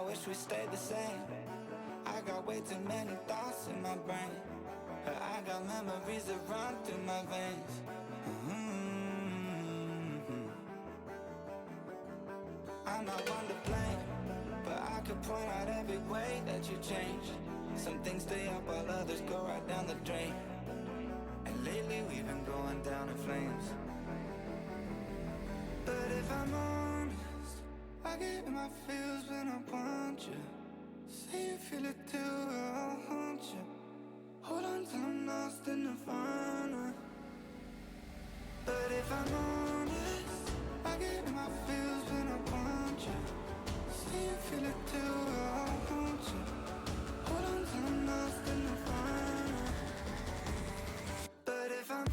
wish we stayed the same. I got way too many thoughts in my brain. I got memories that run through my veins. I'm not one to blame, but I could point out every way that you changed. Some things stay up while others go right down the drain. And lately we've been going down in flames. But if I'm honest, I get in my feels when I want you. Say you feel it too, I'll haunt you. Hold on till I'm lost in the nirvana. But if I'm honest, I get in my feels when I want you. Say you feel it too, I'll haunt you. Hold on till I'm lost in the nirvana. But if I'm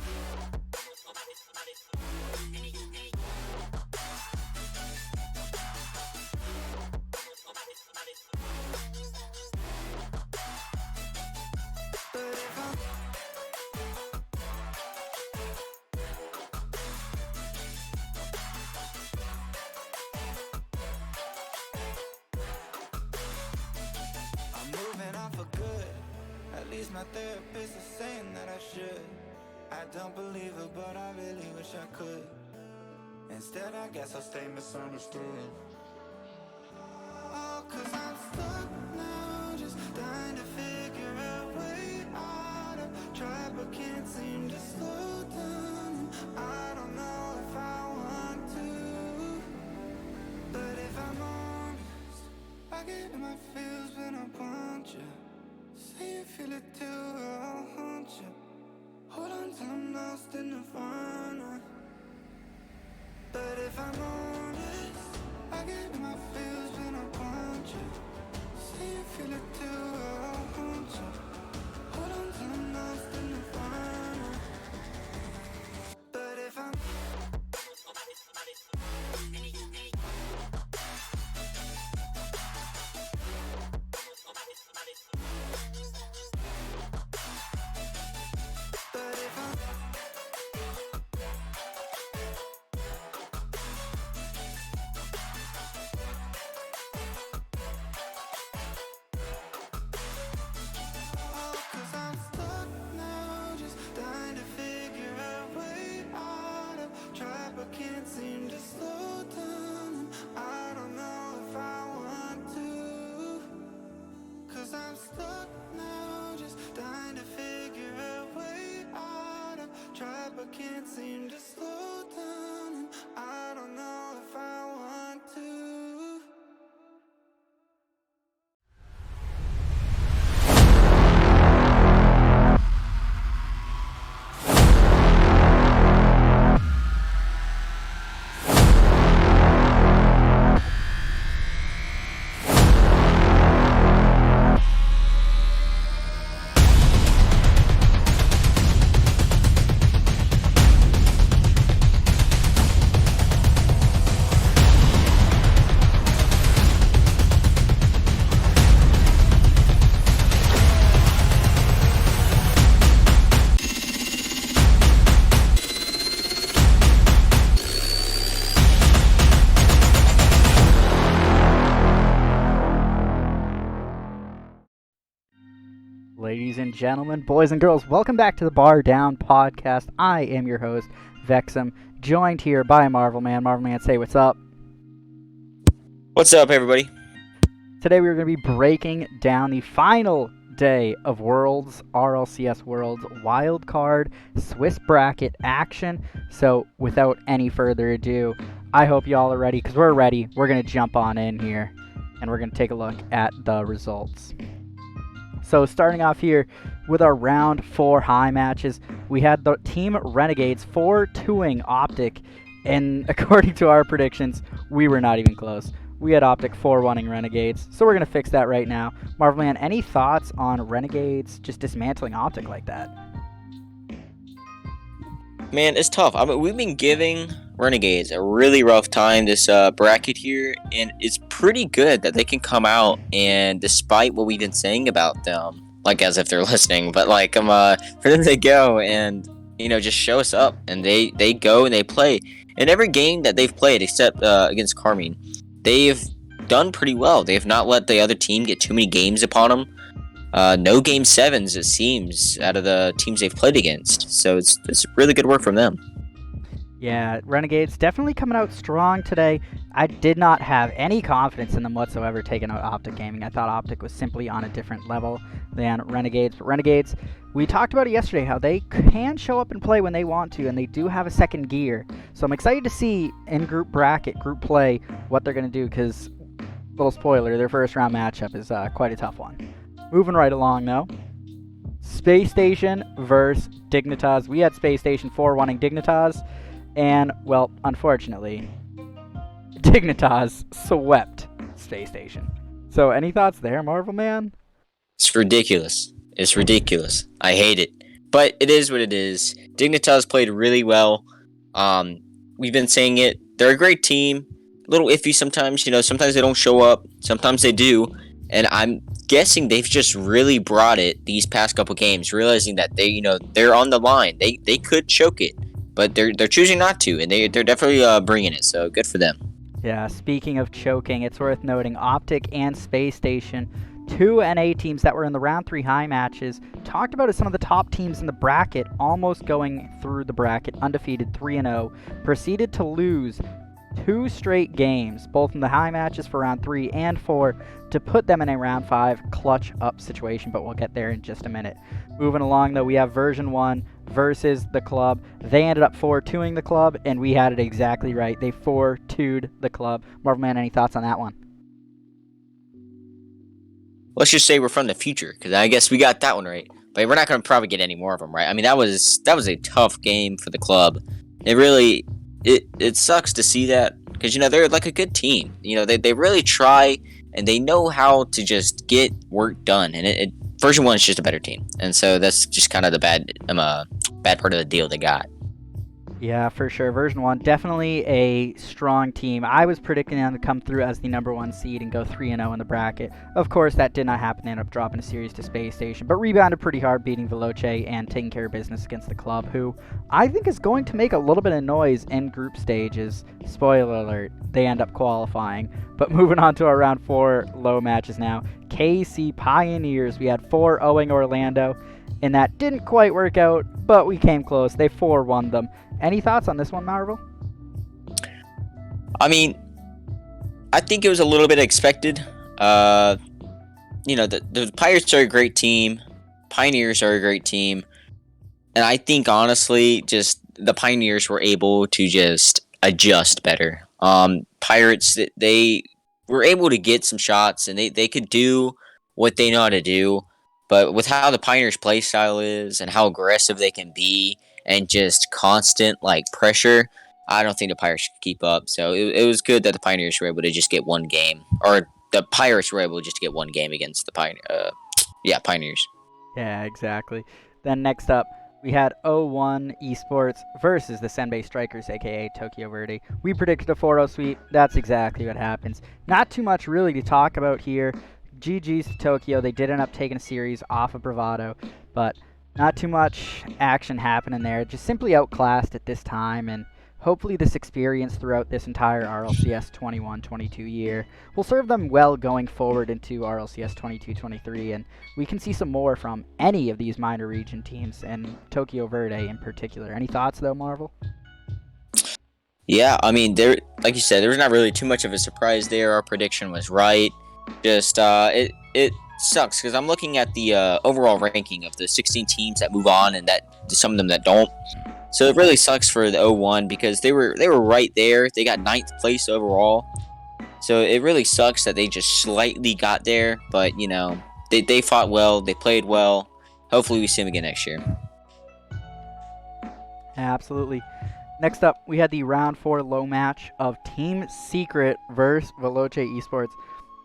moving on for good. At least my therapist is saying that I should. I don't believe it, but I really wish I could. Instead, I guess I'll stay misunderstood. Oh, 'cause I'm stuck now, just trying to figure out a way out. I've tried but can't seem to slow down. I don't know if I want to. But if I'm honest, I get in my feels when I want you. Say you feel it too, I'll haunt you. Hold on till I'm lost in nirvana. But if I'm honest, I get in my feels when I want you. Say you feel it too, I'll haunt you. Hold on till I'm lost in nirvana. But if I'm can't seem to slow down, and I don't know if I want to. Ladies and gentlemen, boys and girls, welcome back to the Bar Down Podcast. I am your host, Vexum, joined here by Marvel Man. Marvel Man, say what's up. What's up, everybody? Today we're going to be breaking down the final day of Worlds, RLCS Worlds, wildcard, Swiss bracket action. So without any further ado, I hope y'all are ready, because we're ready. We're going to jump on in here, and we're going to take a look at the results. So starting off here with our round 4 high matches, we had the Team Renegades 4-2ing Optic, and according to our predictions, we were not even close. We had Optic 4-1ing Renegades, so we're going to fix that right now. Marvel Man, any thoughts on Renegades just dismantling Optic like that? Man, it's tough. I mean, we've been giving Renegades a really rough time this bracket here, and it's pretty good that they can come out and, despite what we've been saying about them, like as if they're listening, but like for them to go and just show us up, and they go and they play. In every game that they've played, except against Carmine, they've done pretty well. They have not let the other team get too many games upon them. No game sevens, it seems, out of the teams they've played against. So it's really good work from them. Yeah, Renegades definitely coming out strong today. I did not have any confidence in them whatsoever taking out Optic Gaming. I thought Optic was simply on a different level than Renegades. But Renegades, we talked about it yesterday, how they can show up and play when they want to, and they do have a second gear. So I'm excited to see in group bracket, group play, what they're going to do, because, little spoiler, their first round matchup is quite a tough one. Moving right along, though. Space Station versus Dignitas. We had Space Station 4-1ing Dignitas. And, well, unfortunately, Dignitas swept Space Station. So, any thoughts there, Marvel Man? It's ridiculous. It's ridiculous. I hate it. But it is what it is. Dignitas played really well. We've been saying it. They're a great team. A little iffy sometimes. Sometimes they don't show up. Sometimes they do. And I'm guessing they've just really brought it these past couple games, realizing that they're on the line. They could choke it. But they're choosing not to, and they're definitely bringing it, so good for them. Yeah, speaking of choking, it's worth noting Optic and Space Station, two NA teams that were in the round 3 high matches, talked about as some of the top teams in the bracket, almost going through the bracket, undefeated 3-0, proceeded to lose 2 straight games, both in the high matches for round 3 and 4, to put them in a round 5 clutch up situation, but we'll get there in just a minute. Moving along, though, we have version 1 versus the club. They ended up 4-2ing the club, and we had it exactly right. They 4-2'd the club. Marvel Man, any thoughts on that one? Let's just say we're from the future, because I guess we got that one right. But we're not going to probably get any more of them right. I mean, that was a tough game for the club. It really, it sucks to see that, because, they're like a good team. They really try, and they know how to just get work done. And version 1 is just a better team. And so that's just kind of the bad part of the deal they got. Yeah, for sure. Version 1, definitely a strong team. I was predicting them to come through as the number 1 seed and go 3-0 in the bracket. Of course, that did not happen. They ended up dropping a series to Space Station, but rebounded pretty hard, beating Veloce and taking care of business against the club, who I think is going to make a little bit of noise in group stages. Spoiler alert, they end up qualifying. But moving on to our round 4 low matches now. KC Pioneers, we had 4-0ing Orlando, and that didn't quite work out, but we came close. They 4-1 them. Any thoughts on this one, Marvel? I mean, I think it was a little bit expected. The Pirates are a great team. Pioneers are a great team. And I think, honestly, just the Pioneers were able to just adjust better. Pirates, they were able to get some shots, and they could do what they know how to do. But with how the Pioneers' play style is and how aggressive they can be and just constant pressure, I don't think the Pirates could keep up. So it was good that the Pioneers were able to just get one game, or the Pirates were able to just get one game against the Pioneers. Yeah, exactly. Then next up, we had 0-1 Esports versus the Senbei Strikers, aka Tokyo Verde. We predicted a 4-0 sweep. That's exactly what happens. Not too much really to talk about here. GG's to Tokyo. They did end up taking a series off of Bravado, but not too much action happening there. Just simply outclassed at this time, and hopefully this experience throughout this entire RLCS 21-22 year will serve them well going forward into RLCS 22-23, and we can see some more from any of these minor region teams, and Tokyo Verde in particular. Any thoughts, though, Marvel? Yeah, I mean, like you said, there was not really too much of a surprise there. Our prediction was right. Just, it sucks, because I'm looking at the overall ranking of the 16 teams that move on and that some of them that don't. So it really sucks for the 0-1, because they were right there. They got 9th place overall. So it really sucks that they just slightly got there. But, they fought well. They played well. Hopefully we see them again next year. Absolutely. Next up, we had the round 4 low match of Team Secret versus Veloce Esports.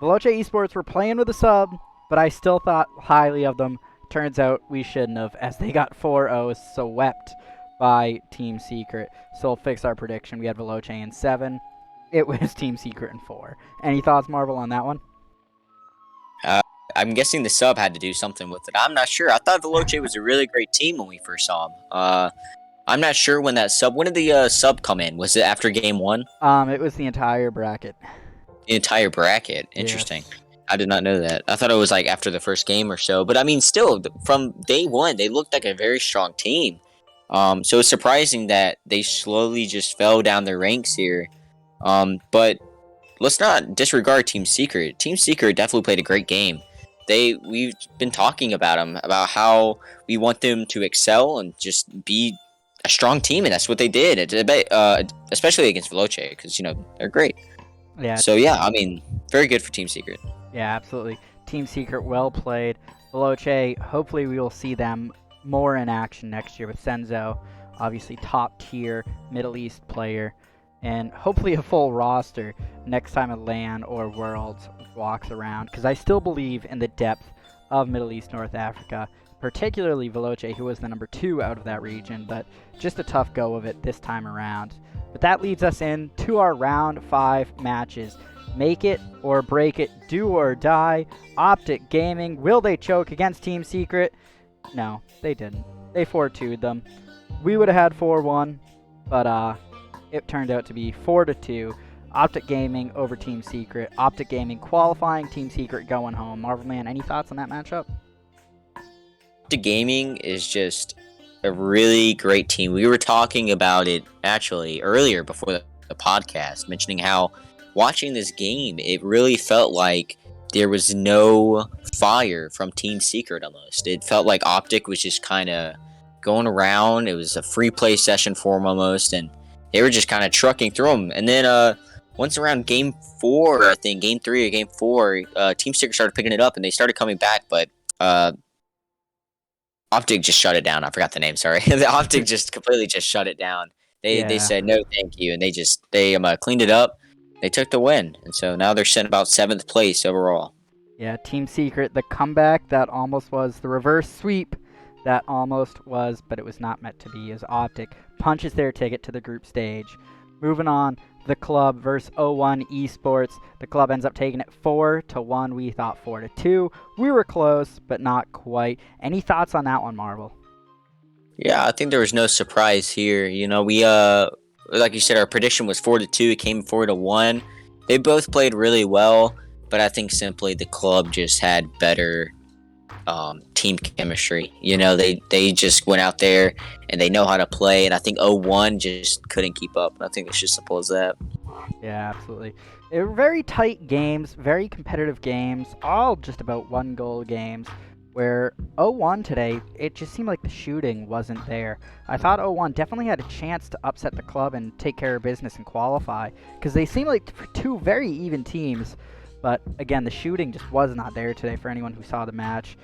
Veloce Esports were playing with a sub, but I still thought highly of them. Turns out we shouldn't have, as they got 4-0 swept by Team Secret. So we'll fix our prediction. We had Veloce in 7. It was Team Secret in 4. Any thoughts, Marvel, on that one? I'm guessing the sub had to do something with it. I'm not sure. I thought Veloce was a really great team when we first saw him. I'm not sure when did the sub come in? Was it after game 1? It was the entire bracket. The entire bracket. Interesting. Yes. I did not know that. I thought it was like after the first game or so. But I mean, still, from day one, they looked like a very strong team. So it's surprising that they slowly just fell down the ranks here. But let's not disregard Team Secret. Team Secret definitely played a great game. We've been talking about them, about how we want them to excel and just be a strong team, and that's what they did. Especially against Veloce, because they're great. Yeah. So yeah, I mean, very good for Team Secret. Yeah, absolutely. Team Secret, well played. Veloce, hopefully we will see them more in action next year with Senzo, obviously top tier Middle East player, and hopefully a full roster next time a LAN or Worlds walks around, because I still believe in the depth of Middle East North Africa, particularly Veloce, who was the number 2 out of that region, but just a tough go of it this time around. But that leads us into our round 5 matches. Make it or break it, do or die. Optic Gaming, will they choke against Team Secret? No, they didn't. They 4-2'd them. We would have had 4-1, but it turned out to be 4-2. Optic Gaming over Team Secret. Optic Gaming qualifying, Team Secret going home. Marvelman, any thoughts on that matchup? Optic Gaming is just a really great team. We were talking about it actually earlier before the podcast, mentioning how watching this game, it really felt like there was no fire from Team Secret almost. It felt like Optic was just kind of going around. It was a free play session for them almost, and they were just kind of trucking through them. And then once around game 4, I think, game 3 or game 4, Team Secret started picking it up, and they started coming back, but Optic just shut it down. I forgot the name, sorry. The Optic just completely just shut it down. They said no thank you, and they cleaned it up. They took the win, and so now they're sitting about 7th place overall. Yeah, Team Secret, the comeback that almost was, the reverse sweep that almost was, but it was not meant to be, as Optic punches their ticket to the group stage. Moving on, the club versus O1 Esports. The club ends up taking it 4-1. We thought 4-2. We were close, but not quite. Any thoughts on that one, Marvel? Yeah, I think there was no surprise here. We like you said, our prediction was 4-2. It came 4-1. They both played really well, but I think simply the club just had better team chemistry. They just went out there and they know how to play, and I think 0-1 just couldn't keep up. I think it's just simple as that. Yeah, absolutely. They were very tight games, very competitive games, all just about 1-goal games, where 0-1 today, it just seemed like the shooting wasn't there. I thought 0-1 definitely had a chance to upset the club and take care of business and qualify, because they seemed like 2 very even teams. But again, the shooting just was not there today for anyone who saw the match.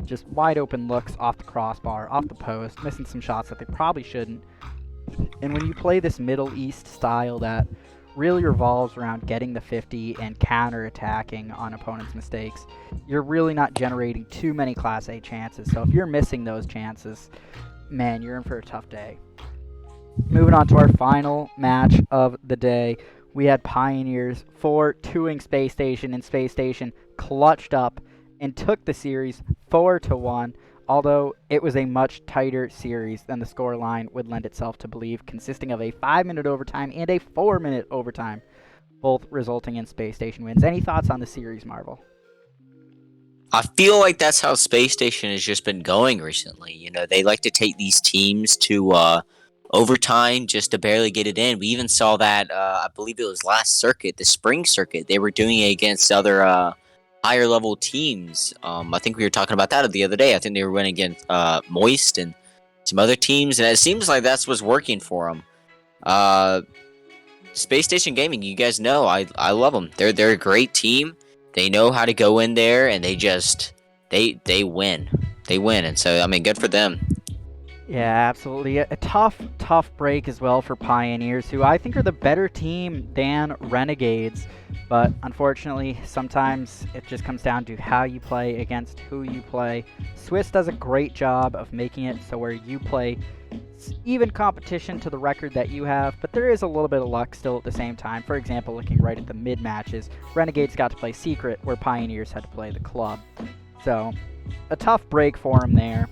Just wide open looks off the crossbar, off the post, missing some shots that they probably shouldn't. And when you play this Middle East style that really revolves around getting the 50 and counter-attacking on opponents' mistakes, you're really not generating too many Class A chances. So if you're missing those chances, man, you're in for a tough day. Moving on to our final match of the day. We had Pioneers 4-2ing Space Station, and Space Station clutched up and took the series 4-1, although it was a much tighter series than the scoreline would lend itself to believe, consisting of a 5-minute overtime and a 4-minute overtime, both resulting in Space Station wins. Any thoughts on the series, Marvel? I feel like that's how Space Station has just been going recently. They like to take these teams to overtime just to barely get it in. We even saw that, I believe it was last circuit, the spring circuit. They were doing it against other higher level teams. I think we were talking about that the other day. I think they were winning against Moist and some other teams, and it seems like that's what's working for them. Space Station Gaming, you guys know, I love them. They're a great team. They know how to go in there, and they win. They win, and so, I mean, good for them. Yeah, absolutely. A tough break as well for Pioneers, who I think are the better team than Renegades. But unfortunately, sometimes it just comes down to how you play against who you play. Swiss does a great job of making it so where you play even competition to the record that you have, but there is a little bit of luck still at the same time. For example, looking right at the mid matches, Renegades got to play Secret, where Pioneers had to play the club. So, a tough break for them there.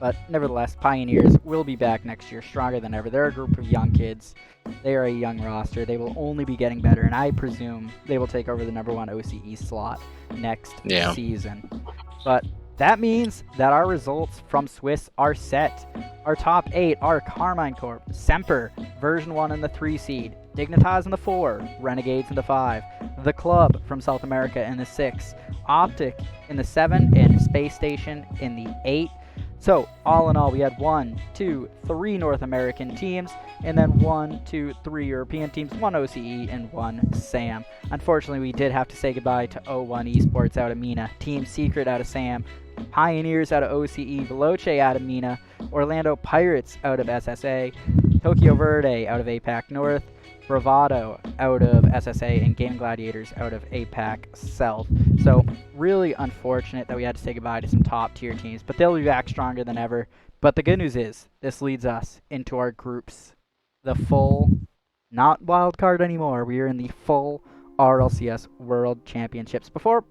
But nevertheless, Pioneers will be back next year stronger than ever. They're a group of young kids. They are a young roster. They will only be getting better, and I presume they will take over the #1 OCE slot next season. But that means that our results from Swiss are set. Our top 8 are Carmine Corp, Semper, Version 1 in the 3 seed, Dignitas in the 4, Renegades in the 5, The Club from South America in the 6, Optic in the 7, and Space Station in the 8. So, all in all, we had 1, 2, 3 North American teams, and then 1, 2, 3 European teams, 1 OCE, and 1 SAM. Unfortunately, we did have to say goodbye to O1 Esports out of MENA, Team Secret out of SAM, Pioneers out of OCE, Veloce out of MENA, Orlando Pirates out of SSA, Tokyo Verde out of APAC North, Bravado out of SSA, and Game Gladiators out of APAC South. So really unfortunate that we had to say goodbye to some top tier teams, but they'll be back stronger than ever. But the good news is this leads us into our groups. The full, not wild card anymore. We are in the full RLCS World Championships. Before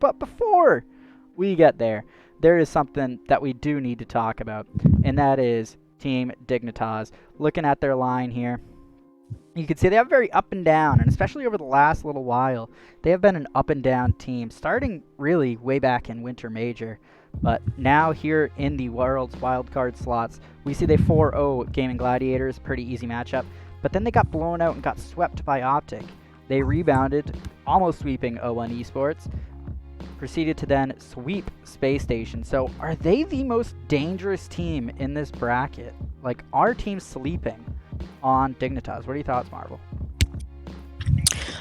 we get there, there is something that we do need to talk about, and that is Team Dignitas. Looking at their line here, you can see they have very up and down, and especially over the last little while, they have been an up and down team, starting really way back in Winter Major. But now here in the World's wildcard slots, we see they 4-0 Gaming Gladiators, pretty easy matchup. But then they got blown out and got swept by Optic. They rebounded, almost sweeping O1 Esports, proceeded to then sweep Space Station. So are they the most dangerous team in this bracket? Like, our team's sleeping on Dignitas. What are your thoughts, Marvel?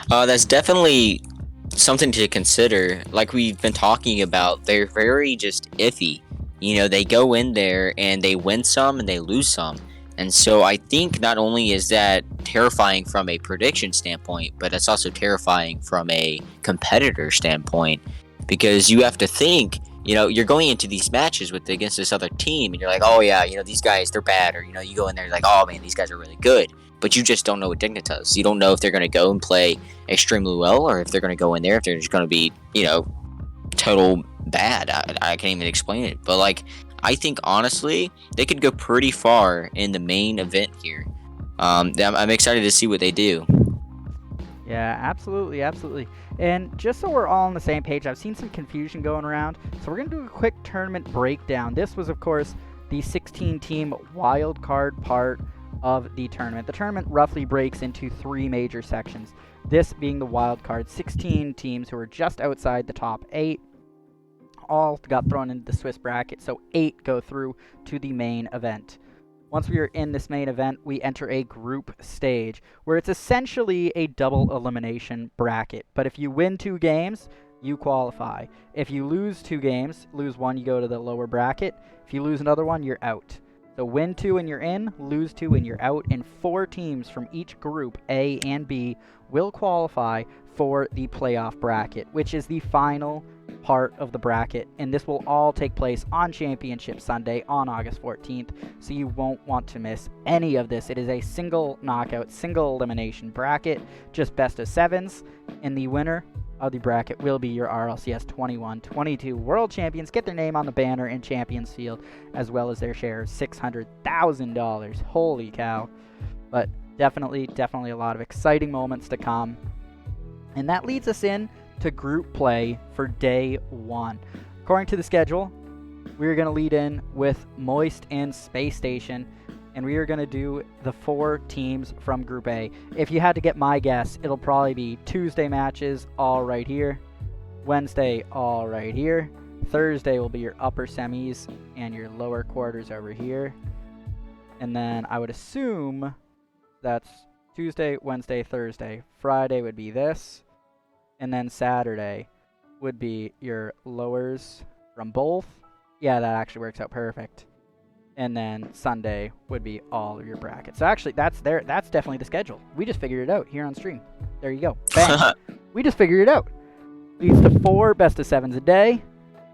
That's definitely something to consider. Like we've been talking about, they're very just iffy. You know, they go in there and they win some and they lose some. And so I think not only is that terrifying from a prediction standpoint, but it's also terrifying from a competitor standpoint, because you have to think, you know, you're going into these matches against this other team and you're like, oh yeah, you know, these guys, they're bad. Or, you know, you go in there, you're like, oh man, these guys are really good. But you just don't know what Dignitas. You don't know if they're going to go and play extremely well, or if they're going to go in there, if they're just going to be, you know, total bad. I can't even explain it. But, like, I think, honestly, they could go pretty far in the main event here. I'm excited to see what they do. Yeah, absolutely, absolutely. And just so we're all on the same page, I've seen some confusion going around. So we're going to do a quick tournament breakdown. This was, of course, the 16-team wild card part of the tournament. The tournament roughly breaks into 3 major sections, this being the wild card. 16 teams who are just outside the top 8 all got thrown into the Swiss bracket, so 8 go through to the main event. Once we are in this main event, we enter a group stage where it's essentially a double elimination bracket. But if you win 2 games, you qualify. If you lose 2 games, lose 1, you go to the lower bracket. If you lose another one, you're out. So win 2 and you're in, lose 2 and you're out, and 4 teams from each group, A and B, will qualify for the playoff bracket, which is the final part of the bracket, and this will all take place on Championship Sunday on August 14th, so you won't want to miss any of this. It is a single knockout, single elimination bracket, just best of 7s, and the winner of the bracket will be your RLCS 21-22 World Champions. Get their name on the banner in Champions Field, as well as their share of $600,000. Holy cow. But definitely a lot of exciting moments to come. And that leads us in to group play for day 1. According to the schedule, we're going to lead in with Moist and Space Station, and we are going to do the 4 teams from Group A. If you had to get my guess, it'll probably be Tuesday matches, all right here. Wednesday, all right here. Thursday will be your upper semis and your lower quarters over here. And then I would assume that's Tuesday, Wednesday, Thursday. Friday would be this. And then Saturday would be your lowers from both. Yeah, that actually works out perfect. And then Sunday would be all of your brackets. So actually, that's definitely the schedule. We just figured it out here on stream. There you go. Bang. We just figured it out. Leads to 4 best of 7s a day.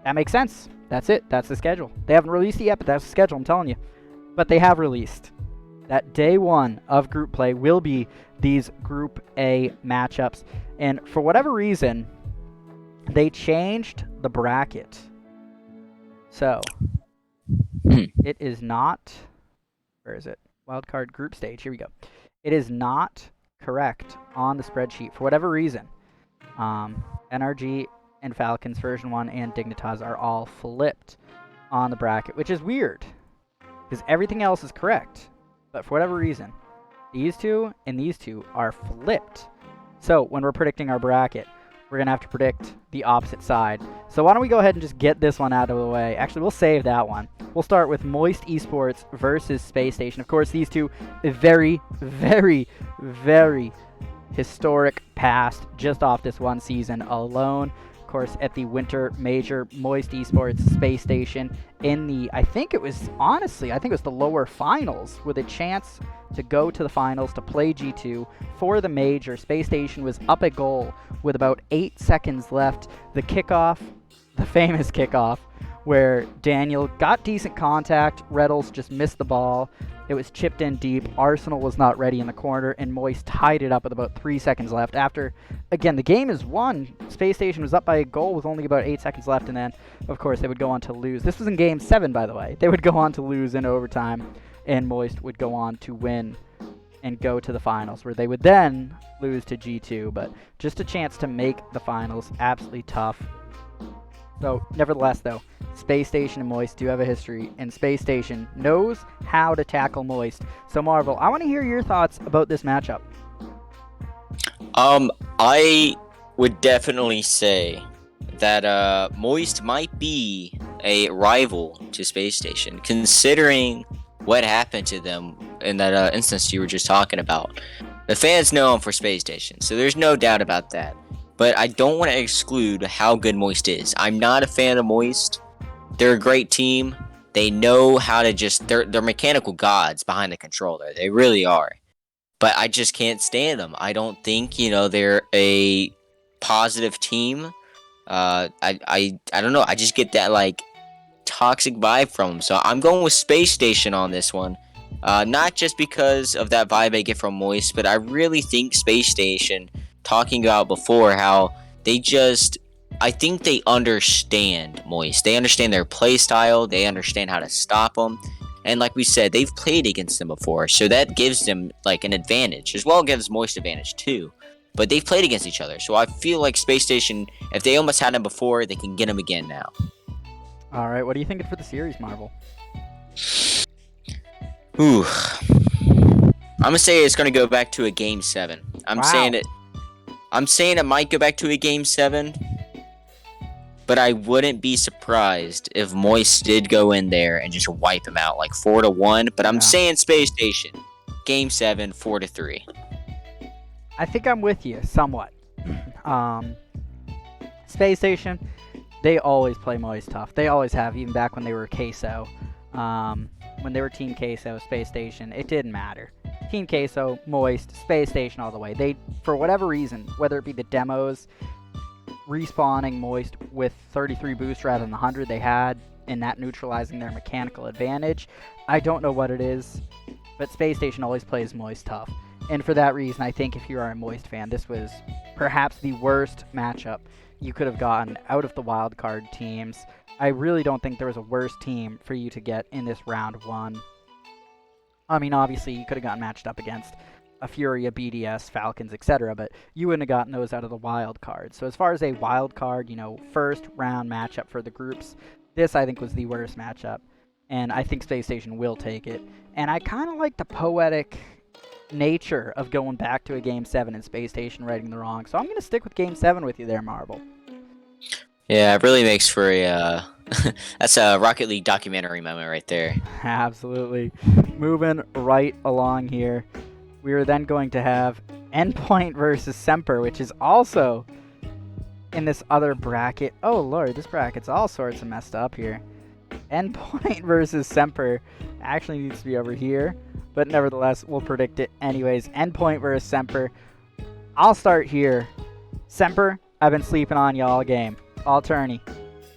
That makes sense. That's it. That's the schedule. They haven't released it yet, but that's the schedule, I'm telling you. But they have released that day 1 of group play will be these Group A matchups. And for whatever reason, they changed the bracket. So, It is not. Where is it? Wildcard group stage. Here we go. It is not correct on the spreadsheet for whatever reason. NRG and Falcons version 1 and Dignitas are all flipped on the bracket, which is weird because everything else is correct. But for whatever reason, these two and these two are flipped. So when we're predicting our bracket, we're going to have to predict the opposite side. So why don't we go ahead and just get this one out of the way. Actually, we'll save that one. We'll start with Moist Esports versus Space Station. Of course, these two very, very, very historic past just off this one season alone. Of course, at the Winter Major, Moist Esports, Space Station in the, I think it was the lower finals with a chance to go to the finals to play G2 for the Major. Space Station was up a goal with about 8 seconds left. The kickoff, the famous kickoff, where Daniel got decent contact, Reddles just missed the ball. It was chipped in deep. Arsenal was not ready in the corner, and Moist tied it up with about 3 seconds left. After, again, the game is won. Space Station was up by a goal with only about 8 seconds left, and then, of course, they would go on to lose. This was in Game 7, by the way. They would go on to lose in overtime, and Moist would go on to win and go to the finals, where they would then lose to G2. But just a chance to make the finals. Absolutely tough. So, nevertheless, though, Space Station and Moist do have a history, and Space Station knows how to tackle Moist. So, Marvel, I want to hear your thoughts about this matchup. I would definitely say that Moist might be a rival to Space Station, considering what happened to them in that instance you were just talking about. The fans know them for Space Station, so there's no doubt about that. But I don't want to exclude how good Moist is. I'm not a fan of Moist. They're a great team. They know how to they're mechanical gods behind the controller. They really are. But I just can't stand them. I don't think, they're a positive team. I don't know. I just get that, toxic vibe from them. So I'm going with Space Station on this one. Not just because of that vibe I get from Moist, but I really think Space Station, talking about before how I think they understand Moist. They understand their play style. They understand how to stop them. And like we said, they've played against them before. So that gives them an advantage. As well gives Moist advantage too. But they've played against each other. So I feel like Space Station, if they almost had them before, they can get them again now. All right, what are you thinking for the series, Marvel? Ooh. I'm going to say it's going to go back to a Game 7. I'm saying it might go back to a Game 7, but I wouldn't be surprised if Moist did go in there and just wipe him out 4-1. But I'm saying Space Station, Game 7, 4-3. I think I'm with you somewhat. Space Station, they always play Moist tough. They always have, even back when they were Queso. When they were Team Queso, Space Station, it didn't matter. Team Queso, Moist, Space Station all the way. They, for whatever reason, whether it be the demos, respawning Moist with 33 boost rather than the 100 they had, and that neutralizing their mechanical advantage, I don't know what it is, but Space Station always plays Moist tough. And for that reason, I think if you are a Moist fan, this was perhaps the worst matchup you could have gotten out of the wildcard teams. I really don't think there was a worse team for you to get in this round one. I mean, obviously, you could have gotten matched up against a Furia, BDS, Falcons, etc., but you wouldn't have gotten those out of the wild card. So as far as a wild card, first round matchup for the groups, this I think was the worst matchup, and I think Space Station will take it. And I kind of like the poetic nature of going back to a Game 7 and Space Station righting the wrong. So I'm going to stick with Game 7 with you there, Marvel. Yeah, it really makes for a... that's a Rocket League documentary moment right there. Absolutely. Moving right along here, we are then going to have Endpoint versus Semper, which is also in this other bracket. Oh, Lord, this bracket's all sorts of messed up here. Endpoint versus Semper actually needs to be over here, but nevertheless, we'll predict it anyways. Endpoint versus Semper. I'll start here. Semper, I've been sleeping on you all game. All tourney.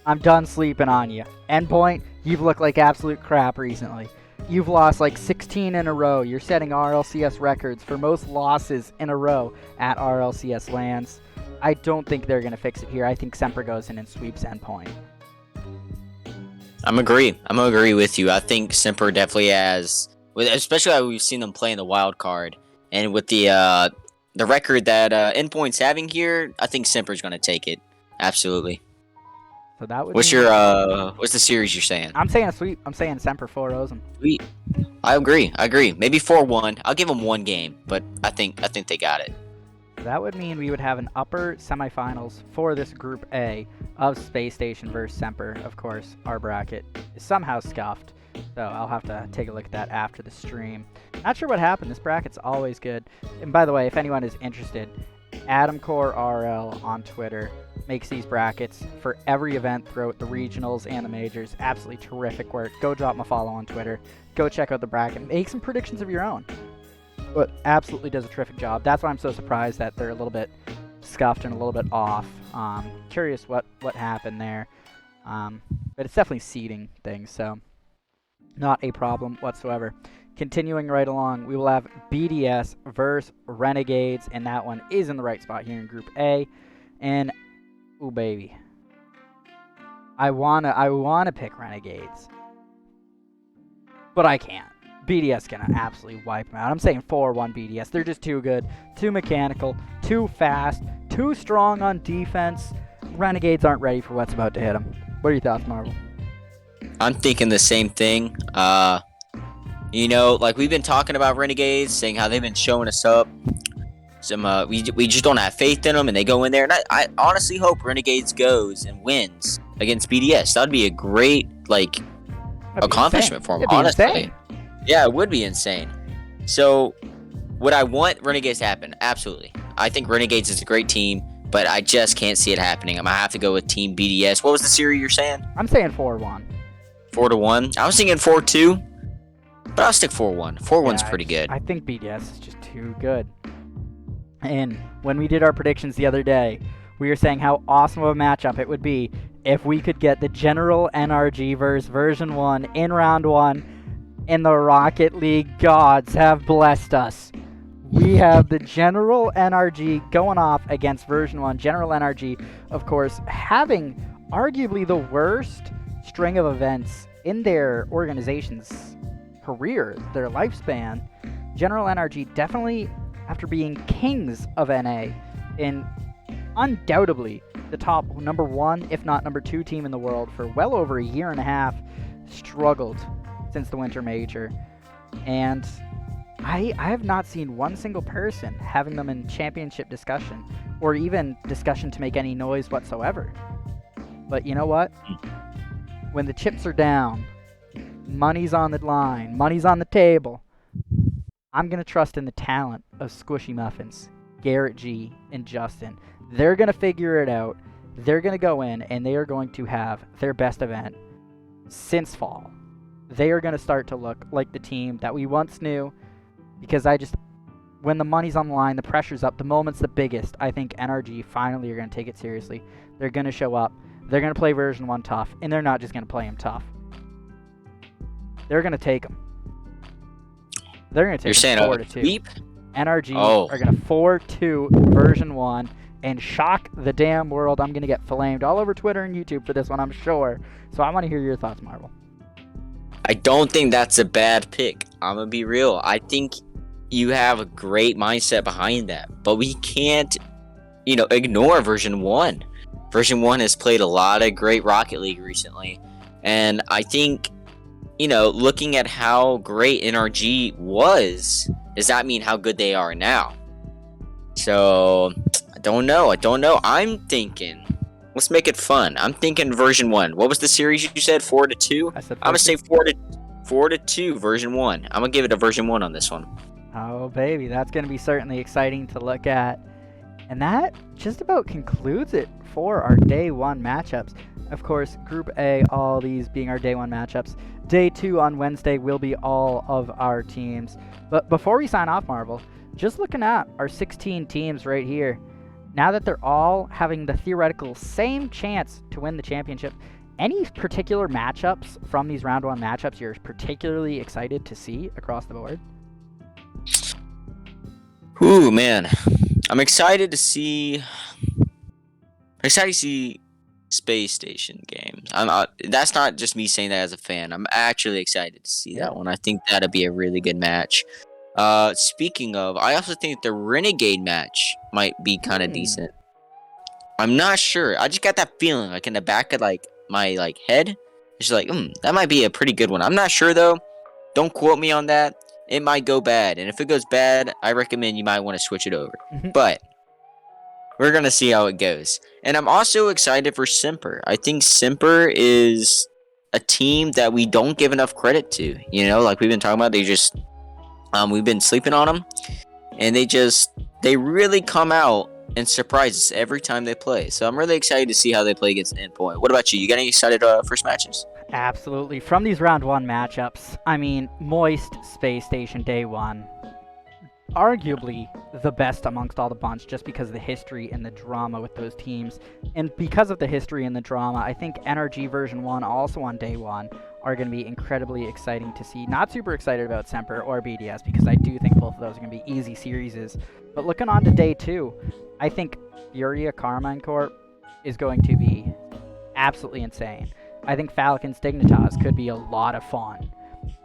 I'm done sleeping on you. Endpoint, you've looked like absolute crap recently. You've lost 16 in a row. You're setting RLCS records for most losses in a row at RLCS lands. I don't think they're going to fix it here. I think Semper goes in and sweeps Endpoint. I'm gonna agree with you. I think Semper definitely has, especially how we've seen them play in the wild card, and with the record that Endpoint's having here, I think Semper's gonna take it. Absolutely. So that would What's mean your what's the series you're saying? I'm saying a sweep. I'm saying Semper 4-0s him. Sweet. I agree. Maybe 4-1. I'll give them one game, but I think they got it. That would mean we would have an upper semifinals for this Group A of Space Station versus Semper. Of course, our bracket is somehow scuffed, so I'll have to take a look at that after the stream. Not sure what happened. This bracket's always good. And by the way, if anyone is interested, AdamCoreRL on Twitter makes these brackets for every event throughout the regionals and the majors. Absolutely terrific work. Go drop him a follow on Twitter. Go check out the bracket. Make some predictions of your own. But absolutely does a terrific job. That's why I'm so surprised that they're a little bit scuffed and a little bit off. Curious what happened there. But it's definitely seeding things, so not a problem whatsoever. Continuing right along, we will have BDS versus Renegades, and that one is in the right spot here in Group A. And, ooh, baby. I wanna pick Renegades, but I can't. BDS gonna absolutely wipe them out. I'm saying 4-1 BDS. They're just too good, too mechanical, too fast, too strong on defense. Renegades aren't ready for what's about to hit them. What are your thoughts, Marvel? I'm thinking the same thing. Like we've been talking about Renegades, saying how they've been showing us up. We just don't have faith in them, and they go in there. And I honestly hope Renegades goes and wins against BDS. That'd be a great accomplishment for them. Honestly, insane. Yeah, it would be insane. So, would I want Renegades to happen? Absolutely. I think Renegades is a great team, but I just can't see it happening. I'm gonna have to go with Team BDS. What was the series you're saying? I'm saying 4-1. 4-1. I was thinking 4-2, but I'll stick 4-1. 4-1's pretty good. I think BDS is just too good. And when we did our predictions the other day, we were saying how awesome of a matchup it would be if we could get the General NRG versus version 1 in round 1. And the Rocket League gods have blessed us. We have the General NRG going off against version 1. General NRG, of course, having arguably the worst string of events in their organization's career, their lifespan. General NRG definitely, after being kings of NA, and undoubtedly the top number 1, if not number 2 team in the world for well over a year and a half, struggled since the Winter Major. And I have not seen one single person having them in championship discussion, or even discussion to make any noise whatsoever. But you know what? When the chips are down, money's on the line, money's on the table, I'm going to trust in the talent of Squishy Muffins, Garrett G, and Justin. They're going to figure it out. They're going to go in, and they are going to have their best event since fall. They are going to start to look like the team that we once knew, because when the money's on the line, the pressure's up, the moment's the biggest, I think NRG finally are going to take it seriously. They're going to show up. They're going to play version 1 tough, and they're not just going to play him tough. They're going to take them. They're going to take them 4-2. NRG are going to 4-2 version 1 and shock the damn world. I'm going to get flamed all over Twitter and YouTube for this one, I'm sure. So I want to hear your thoughts, Marvel. I don't think that's a bad pick. I'm going to be real. I think you have a great mindset behind that. But we can't, ignore version 1. Version 1 has played a lot of great Rocket League recently. And I think, looking at how great NRG was, does that mean how good they are now? So, I don't know. I'm thinking, let's make it fun. I'm thinking version 1. What was the series you said? 4-2? I'm going to say 4-2 version 1. I'm going to give it a version 1 on this one. Oh, baby. That's going to be certainly exciting to look at. And that just about concludes it for our Day 1 matchups. Of course, Group A, all these being our Day 1 matchups. Day 2 on Wednesday will be all of our teams. But before we sign off, Marvel, just looking at our 16 teams right here, now that they're all having the theoretical same chance to win the championship, any particular matchups from these round 1 matchups you're particularly excited to see across the board? Ooh, man. I'm excited to see Space Station game. time. That's not just me saying that as a fan. I'm actually excited to see that one. I think that'll be a really good match. Speaking of, I also think the Renegade match might be kind of decent. I'm not sure. I just got that feeling, like in the back of like my like head. It's just like, that might be a pretty good one. I'm not sure though. Don't quote me on that. It might go bad, and if it goes bad, I recommend you might want to switch it over. But we're gonna see how it goes. And I'm also excited for Simper. I think Simper is a team that we don't give enough credit to. You know, like we've been talking about, they just we've been sleeping on them, and they really come out and surprise us every time they play. So I'm really excited to see how they play against Endpoint. What about you? You got any excited first matches? Absolutely. From these round 1 matchups, I mean, Moist, Space Station, Day 1, arguably the best amongst all the bunch just because of the history and the drama with those teams. And because of the history and the drama, I think NRG version 1, also on Day 1, are going to be incredibly exciting to see. Not super excited about Semper or BDS because I do think both of those are going to be easy series. But looking on to Day 2, I think Furia Carmine Corp is going to be absolutely insane. I think Falcons Dignitas could be a lot of fun.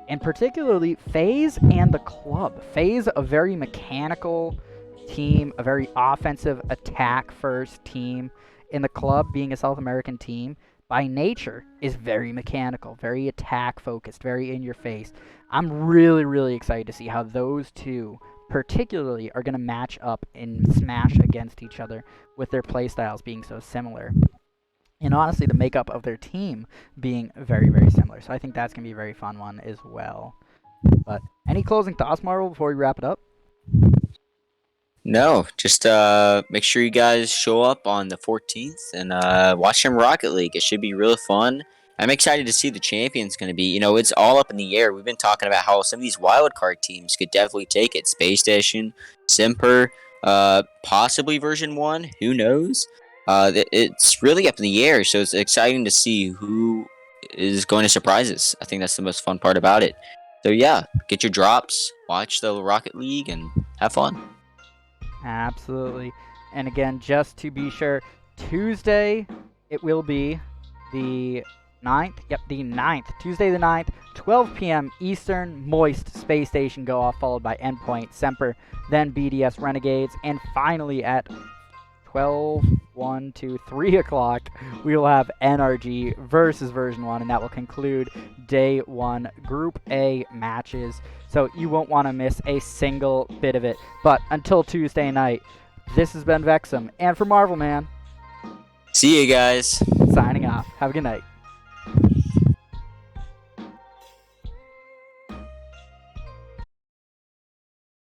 And particularly FaZe and the club. FaZe, a very mechanical team, a very offensive attack-first team. And the club, being a South American team, by nature, is very mechanical, very attack-focused, very in-your-face. I'm really, really excited to see how those two particularly are going to match up and smash against each other with their playstyles being so similar. And honestly, the makeup of their team being very, very similar. So I think that's going to be a very fun one as well. But any closing thoughts, Marvel, before we wrap it up? No, just make sure you guys show up on the 14th and watch some Rocket League. It should be real fun. I'm excited to see the champion's going to be. You know, it's all up in the air. We've been talking about how some of these wildcard teams could definitely take it. Space Station, Simper, possibly version 1. Who knows? It's really up in the air, so it's exciting to see who is going to surprise us. I think that's the most fun part about it. So yeah, get your drops, watch the Rocket League, and have fun. Absolutely. And again, just to be sure, Tuesday, it will be the 9th. Yep, the 9th. Tuesday the 9th, 12 p.m. Eastern, Moist Space Station go off, followed by Endpoint, Semper, then BDS Renegades, and finally at 12, 1, 2, 3 o'clock, we will have NRG versus version 1, and that will conclude Day 1 Group A matches. So you won't want to miss a single bit of it. But until Tuesday night, this has been Vexum, and for Marvel Man, see you guys. Signing off. Have a good night.